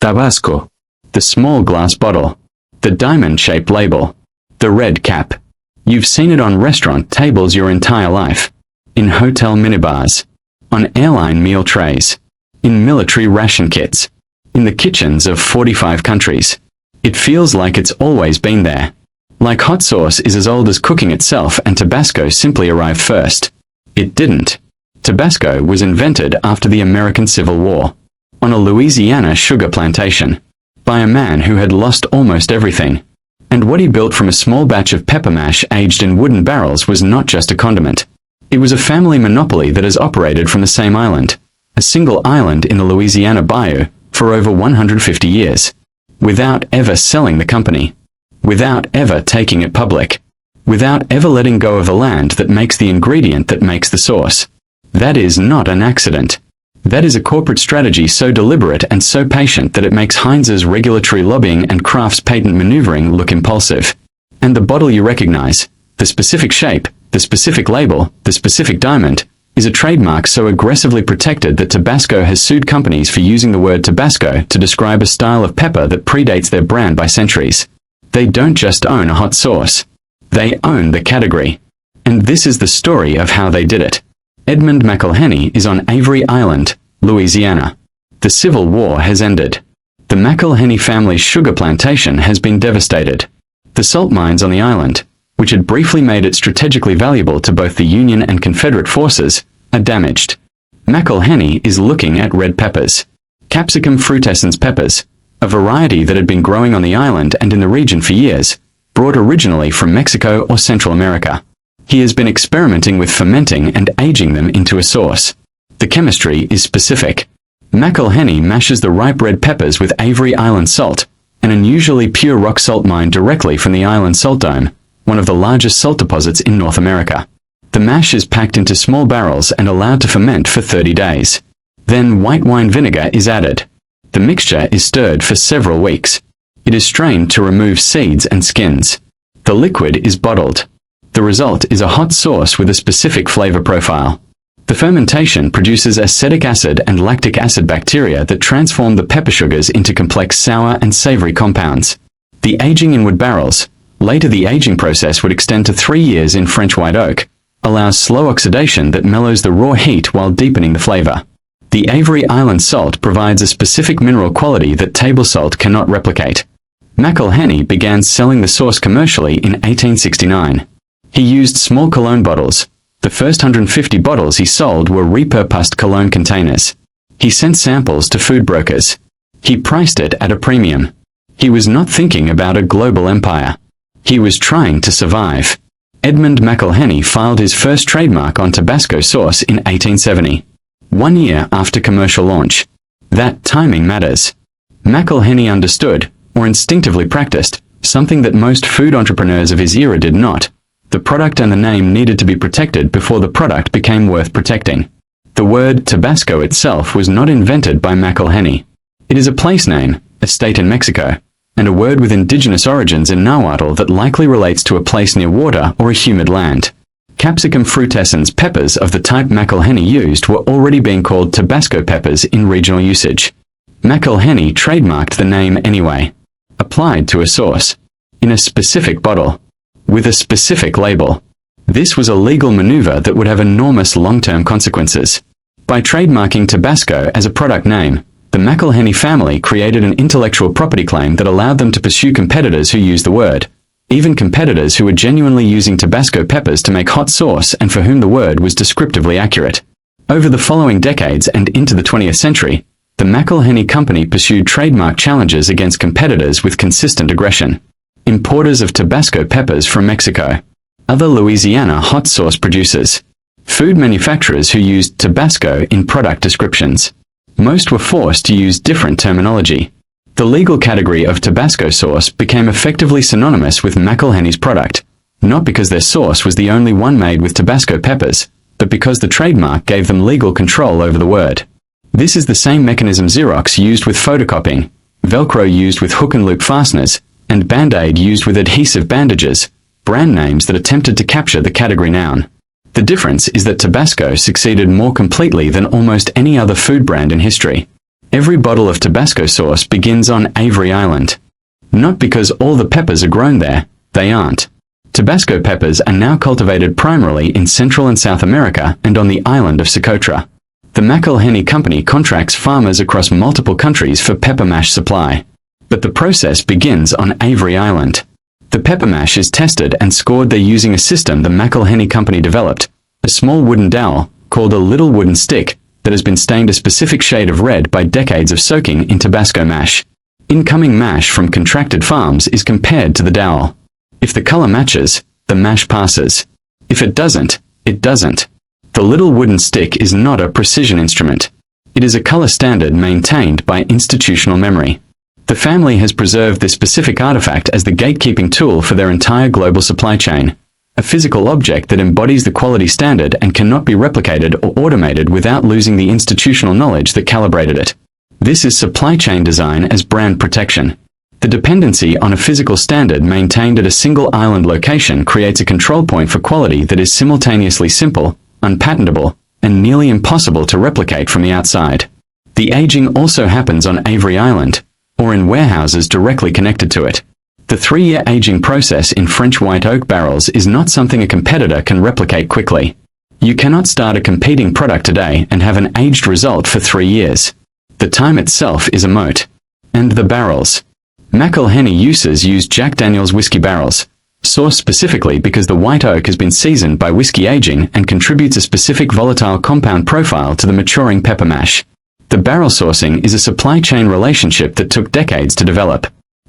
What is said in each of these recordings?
Tabasco. The small glass bottle. The diamond-shaped label. The red cap. You've seen it on restaurant tables your entire life. In hotel minibars. On airline meal trays. In military ration kits. In the kitchens of 45 countries. It feels like it's always been there. Like hot sauce is as old as cooking itself and Tabasco simply arrived first. It didn't. Tabasco was invented after the American Civil War. On a Louisiana sugar plantation. By a man who had lost almost everything. And what he built from a small batch of pepper mash aged in wooden barrels was not just a condiment. It was a family monopoly that has operated from the same island, a single island in the Louisiana bayou, for over 150 years. Without ever selling the company. Without ever taking it public. Without ever letting go of the land that makes the ingredient that makes the sauce. That is not an accident. That is a corporate strategy so deliberate and so patient that it makes Heinz's regulatory lobbying and Kraft's patent maneuvering look impulsive. And the bottle you recognize, the specific shape, the specific label, the specific diamond, is a trademark so aggressively protected that Tabasco has sued companies for using the word Tabasco to describe a style of pepper that predates their brand by centuries. They don't just own a hot sauce. They own the category. And this is the story of how they did it. Edmund McIlhenny is on Avery Island, Louisiana. The Civil War has ended. The McIlhenny family's sugar plantation has been devastated. The salt mines on the island, which had briefly made it strategically valuable to both the Union and Confederate forces, are damaged. McIlhenny is looking at red peppers. Capsicum frutescens peppers, a variety that had been growing on the island and in the region for years, brought originally from Mexico or Central America. He has been experimenting with fermenting and aging them into a sauce. The chemistry is specific. McIlhenny mashes the ripe red peppers with Avery Island salt, an unusually pure rock salt mine directly from the island salt dome, one of the largest salt deposits in North America. The mash is packed into small barrels and allowed to ferment for 30 days. Then white wine vinegar is added. The mixture is stirred for several weeks. It is strained to remove seeds and skins. The liquid is bottled. The result is a hot sauce with a specific flavor profile. The fermentation produces acetic acid and lactic acid bacteria that transform the pepper sugars into complex sour and savory compounds. The aging in wood barrels, later the aging process would extend to 3 years in French white oak, allows slow oxidation that mellows the raw heat while deepening the flavor. The Avery Island salt provides a specific mineral quality that table salt cannot replicate. McIlhenny began selling the sauce commercially in 1869. He used small cologne bottles. The first 150 bottles he sold were repurposed cologne containers. He sent samples to food brokers. He priced it at a premium. He was not thinking about a global empire. He was trying to survive. Edmund McIlhenny filed his first trademark on Tabasco sauce in 1870. 1 year after commercial launch. That timing matters. McIlhenny understood, or instinctively practiced, something that most food entrepreneurs of his era did not. The product and the name needed to be protected before the product became worth protecting. The word Tabasco itself was not invented by McIlhenny. It is a place name, a state in Mexico, and a word with indigenous origins in Nahuatl that likely relates to a place near water or a humid land. Capsicum frutescens peppers of the type McIlhenny used were already being called Tabasco peppers in regional usage. McIlhenny trademarked the name anyway. Applied to a sauce. In a specific bottle. With a specific label. This was a legal maneuver that would have enormous long-term consequences. By trademarking Tabasco as a product name, the McIlhenny family created an intellectual property claim that allowed them to pursue competitors who used the word, even competitors who were genuinely using Tabasco peppers to make hot sauce and for whom the word was descriptively accurate. Over the following decades and into the 20th century, the McIlhenny Company pursued trademark challenges against competitors with consistent aggression. Importers of Tabasco peppers from Mexico. Other Louisiana hot sauce producers. Food manufacturers who used Tabasco in product descriptions. Most were forced to use different terminology. The legal category of Tabasco sauce became effectively synonymous with McIlhenny's product, not because their sauce was the only one made with Tabasco peppers, but because the trademark gave them legal control over the word. This is the same mechanism Xerox used with photocopying, Velcro used with hook and loop fasteners, and Band-Aid used with adhesive bandages, brand names that attempted to capture the category noun. The difference is that Tabasco succeeded more completely than almost any other food brand in history. Every bottle of Tabasco sauce begins on Avery Island. Not because all the peppers are grown there, they aren't. Tabasco peppers are now cultivated primarily in Central and South America and on the island of Socotra. The McIlhenny Company contracts farmers across multiple countries for pepper mash supply. But the process begins on Avery Island. The pepper mash is tested and scored there using a system the McIlhenny Company developed, a small wooden dowel, called a little wooden stick, that has been stained a specific shade of red by decades of soaking in Tabasco mash. Incoming mash from contracted farms is compared to the dowel. If the color matches, the mash passes. If it doesn't, it doesn't. The little wooden stick is not a precision instrument. It is a color standard maintained by institutional memory. The family has preserved this specific artifact as the gatekeeping tool for their entire global supply chain, a physical object that embodies the quality standard and cannot be replicated or automated without losing the institutional knowledge that calibrated it. This is supply chain design as brand protection. The dependency on a physical standard maintained at a single island location creates a control point for quality that is simultaneously simple, unpatentable, and nearly impossible to replicate from the outside. The aging also happens on Avery Island, or in warehouses directly connected to it. The 3-year aging process in French white oak barrels is not something a competitor can replicate quickly. You cannot start a competing product today and have an aged result for 3 years. The time itself is a moat. And the barrels. McIlhenny uses Jack Daniel's whiskey barrels, sourced specifically because the white oak has been seasoned by whiskey aging and contributes a specific volatile compound profile to the maturing pepper mash. The barrel sourcing is a supply chain relationship that took decades to develop.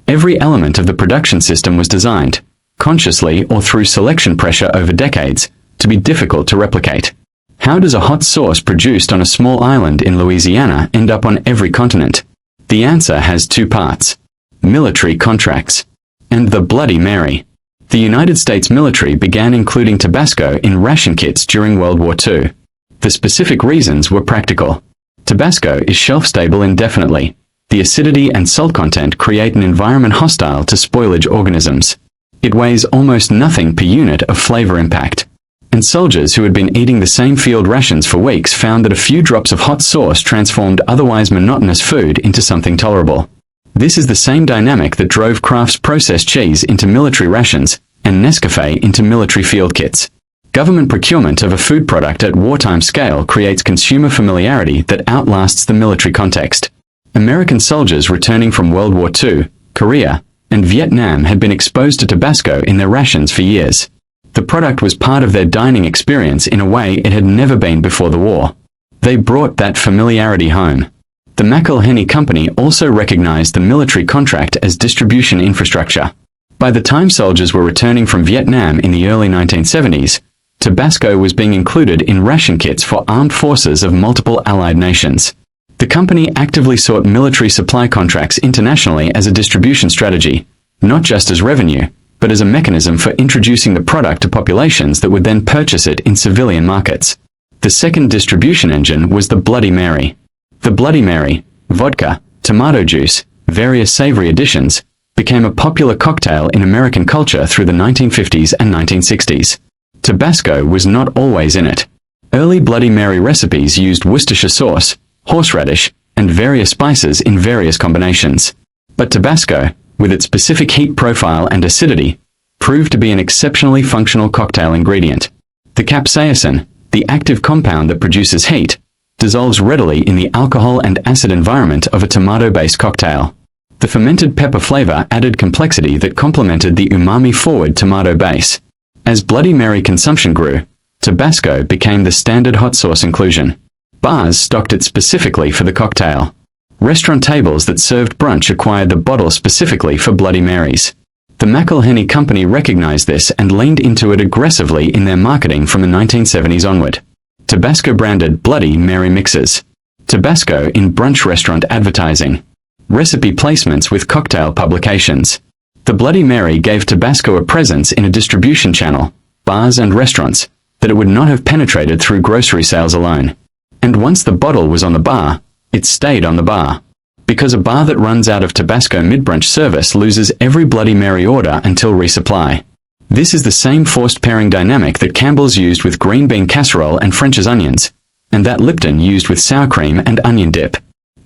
Every element of the production system was designed, consciously or through selection pressure over decades, to be difficult to replicate. How does a hot sauce produced on a small island in Louisiana end up on every continent? The answer has 2 parts. Military contracts. And the Bloody Mary. The United States military began including Tabasco in ration kits during World War II. The specific reasons were practical. Tabasco is shelf-stable indefinitely. The acidity and salt content create an environment hostile to spoilage organisms. It weighs almost nothing per unit of flavor impact. And soldiers who had been eating the same field rations for weeks found that a few drops of hot sauce transformed otherwise monotonous food into something tolerable. This is the same dynamic that drove Kraft's processed cheese into military rations and Nescafé into military field kits. Government procurement of a food product at wartime scale creates consumer familiarity that outlasts the military context. American soldiers returning from World War II, Korea, and Vietnam had been exposed to Tabasco in their rations for years. The product was part of their dining experience in a way it had never been before the war. They brought that familiarity home. The McIlhenny Company also recognized the military contract as distribution infrastructure. By the time soldiers were returning from Vietnam in the early 1970s, Tabasco was being included in ration kits for armed forces of multiple allied nations. The company actively sought military supply contracts internationally as a distribution strategy, not just as revenue, but as a mechanism for introducing the product to populations that would then purchase it in civilian markets. The second distribution engine was the Bloody Mary. The Bloody Mary, vodka, tomato juice, various savory additions, became a popular cocktail in American culture through the 1950s and 1960s. Tabasco was not always in it. Early Bloody Mary recipes used Worcestershire sauce, horseradish, and various spices in various combinations. But Tabasco, with its specific heat profile and acidity, proved to be an exceptionally functional cocktail ingredient. The capsaicin, the active compound that produces heat, dissolves readily in the alcohol and acid environment of a tomato-based cocktail. The fermented pepper flavor added complexity that complemented the umami-forward tomato base. As Bloody Mary consumption grew, Tabasco became the standard hot sauce inclusion. Bars stocked it specifically for the cocktail. Restaurant tables that served brunch acquired the bottle specifically for Bloody Marys. The McIlhenny Company recognized this and leaned into it aggressively in their marketing from the 1970s onward. Tabasco branded Bloody Mary mixes. Tabasco in brunch restaurant advertising. Recipe placements with cocktail publications. The Bloody Mary gave Tabasco a presence in a distribution channel, bars and restaurants, that it would not have penetrated through grocery sales alone. And once the bottle was on the bar, it stayed on the bar. Because a bar that runs out of Tabasco mid-brunch service loses every Bloody Mary order until resupply. This is the same forced pairing dynamic that Campbell's used with green bean casserole and French's onions, and that Lipton used with sour cream and onion dip.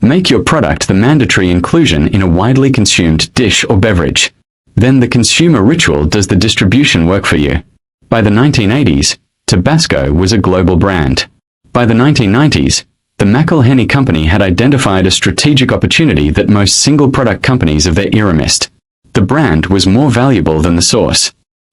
Make your product the mandatory inclusion in a widely consumed dish or beverage. Then the consumer ritual does the distribution work for you. By the 1980s, Tabasco was a global brand. By the 1990s, the McIlhenny Company had identified a strategic opportunity that most single-product companies of their era missed. The brand was more valuable than the source.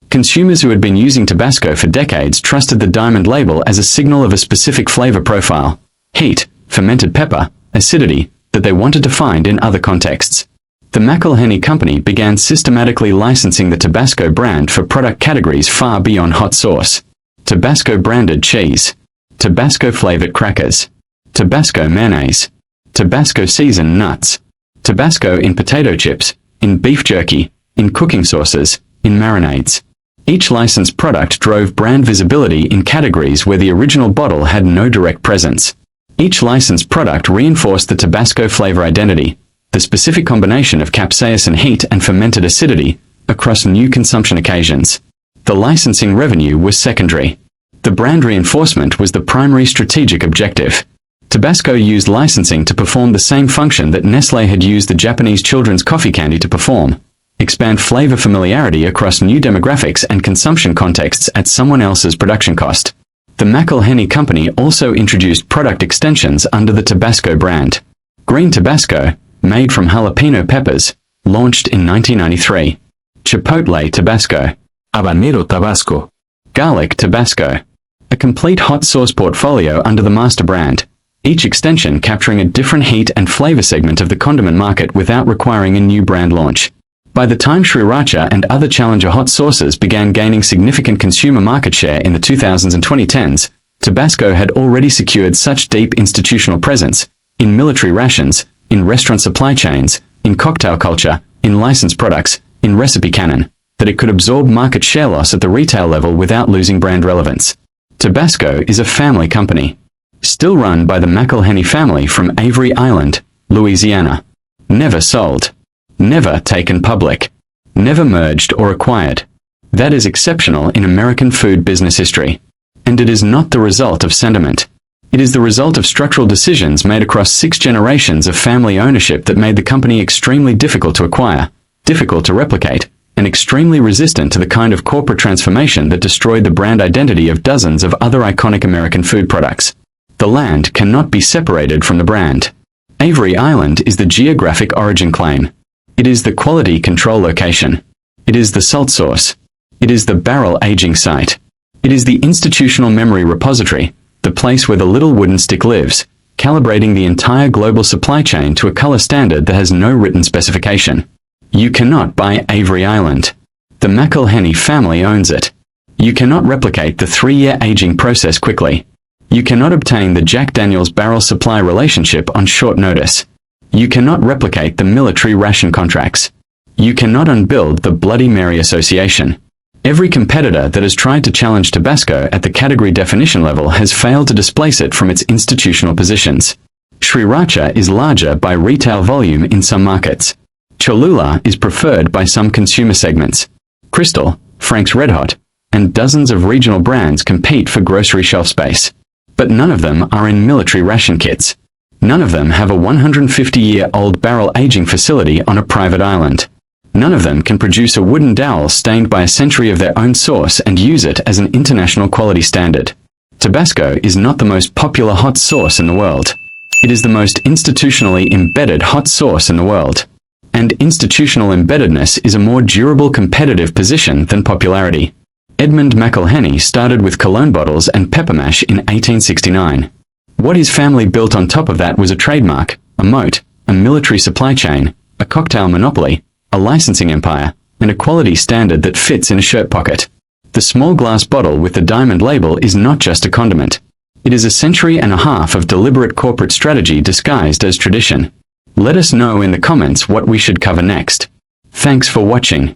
Consumers who had been using Tabasco for decades trusted the diamond label as a signal of a specific flavor profile, heat, fermented pepper, acidity, that they wanted to find in other contexts. The McIlhenny Company began systematically licensing the Tabasco brand for product categories far beyond hot sauce. Tabasco branded cheese, Tabasco flavored crackers, Tabasco mayonnaise, Tabasco seasoned nuts, Tabasco in potato chips, in beef jerky, in cooking sauces, in marinades. Each licensed product drove brand visibility in categories where the original bottle had no direct presence. Each licensed product reinforced the Tabasco flavor identity, the specific combination of capsaicin heat and fermented acidity, across new consumption occasions. The licensing revenue was secondary. The brand reinforcement was the primary strategic objective. Tabasco used licensing to perform the same function that Nestlé had used the Japanese children's coffee candy to perform: expand flavor familiarity across new demographics and consumption contexts at someone else's production cost. The McIlhenny Company also introduced product extensions under the Tabasco brand. Green Tabasco, made from jalapeno peppers, launched in 1993. Chipotle Tabasco, Habanero Tabasco, Garlic Tabasco. A complete hot sauce portfolio under the master brand, each extension capturing a different heat and flavor segment of the condiment market without requiring a new brand launch. By the time Sriracha and other challenger hot sauces began gaining significant consumer market share in the 2000s and 2010s, Tabasco had already secured such deep institutional presence, in military rations, in restaurant supply chains, in cocktail culture, in licensed products, in recipe canon, that it could absorb market share loss at the retail level without losing brand relevance. Tabasco is a family company, still run by the McIlhenny family from Avery Island, Louisiana. Never sold. Never taken public. Never merged or acquired. That is exceptional in American food business history. And it is not the result of sentiment. It is the result of structural decisions made across 6 generations of family ownership that made the company extremely difficult to acquire, difficult to replicate, and extremely resistant to the kind of corporate transformation that destroyed the brand identity of dozens of other iconic American food products. The land cannot be separated from the brand. Avery Island is the geographic origin claim. It is the quality control location. It is the salt source. It is the barrel aging site. It is the institutional memory repository, the place where the little wooden stick lives, calibrating the entire global supply chain to a color standard that has no written specification. You cannot buy Avery Island. The McIlhenny family owns it. You cannot replicate the 3-year aging process quickly. You cannot obtain the Jack Daniels barrel supply relationship on short notice. You cannot replicate the military ration contracts. You cannot unbuild the Bloody Mary Association. Every competitor that has tried to challenge Tabasco at the category definition level has failed to displace it from its institutional positions. Sriracha is larger by retail volume in some markets. Cholula is preferred by some consumer segments. Crystal, Frank's Red Hot, and dozens of regional brands compete for grocery shelf space. But none of them are in military ration kits. None of them have a 150-year-old barrel aging facility on a private island. None of them can produce a wooden dowel stained by a century of their own sauce and use it as an international quality standard. Tabasco is not the most popular hot sauce in the world. It is the most institutionally embedded hot sauce in the world. And institutional embeddedness is a more durable competitive position than popularity. Edmund McIlhenny started with cologne bottles and pepper mash in 1869. What his family built on top of that was a trademark, a moat, a military supply chain, a cocktail monopoly, a licensing empire, and a quality standard that fits in a shirt pocket. The small glass bottle with the diamond label is not just a condiment. It is a century and a half of deliberate corporate strategy disguised as tradition. Let us know in the comments what we should cover next. Thanks for watching.